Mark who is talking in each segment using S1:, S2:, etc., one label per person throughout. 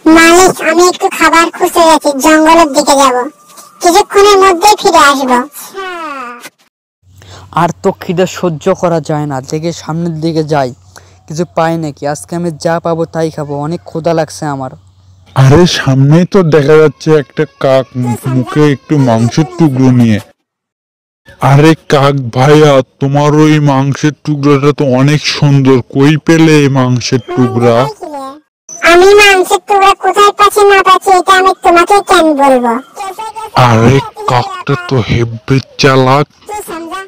S1: মালিক, আমি একটু খাবার খুঁজতে যাচ্ছি, জঙ্গলের দিকে যাব, কিছুক্ষণের মধ্যেই ফিরে আসবো।
S2: আর তো খিদে সহ্য করা যায় না, দেখে সামনের দিকে যাই, কিছু পাই নাকি। আজকে আমি যা পাবো তাই খাবো, অনেক ক্ষুধা লাগছে আমার।
S3: আরে সামনেই তো দেখা যাচ্ছে একটা কাক মুখে একটু মাংসের টুকরো নিয়ে। আরে কাক ভাইয়া, তোমার ওই মাংসের টুকরাটা তো অনেক সুন্দর, কই পেলে এই মাংসের টুকরা?
S1: আমি মাংসের টুকরা কোথায় পাচ্ছি না পাচ্ছি এটা আমি তোমাকে কেন বলবো?
S3: আরে কাকটা তো হেব্বি চালাক,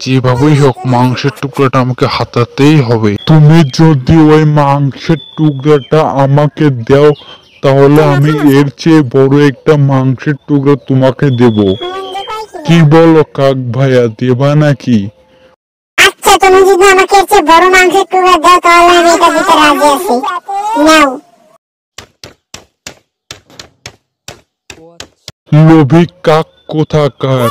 S3: যেভাবেই হোক মাংসের টুকরাটা আমাকে হাতাতেই হবে। তুমি যদি ওই মাংসের টুকরাটা আমাকে দাও তাহলে আমি এর চেয়ে বড় একটা মাংসের টুকরা তোমাকে দেব। কি বলো কাক ভাইয়া, দেবা নাকি?
S1: আচ্ছা, তুমি যদি আমাকে এর চেয়ে বড় মাংসের টুকরা দাও তাহলে আমি এটা দিতে রাজি আছি। নাও।
S3: লোভী কাক কোথাকার,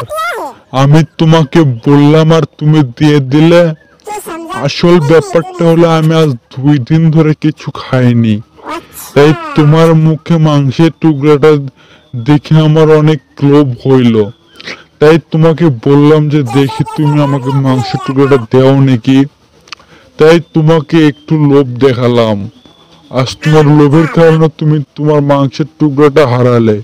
S3: আমি তোমাকে বললাম আর তুমি দিয়ে দিলে। আসল ব্যাপারটা হলো আমি আজ 2 দিন ধরে কিছু খাইনি, তাই তোমার মুখে মাংসের টুকরাটা দেখে আমার অনেক লোভ হইল, তাই তোমাকে বললাম যে দেখি তুমি আমাকে মাংসের টুকরাটা দাও নাকি, তাই তোমাকে একটু লোভ দেখালাম। আজ তোমার লোভের কারণে তুমি তোমার মাংসের টুকরাটা হারালে।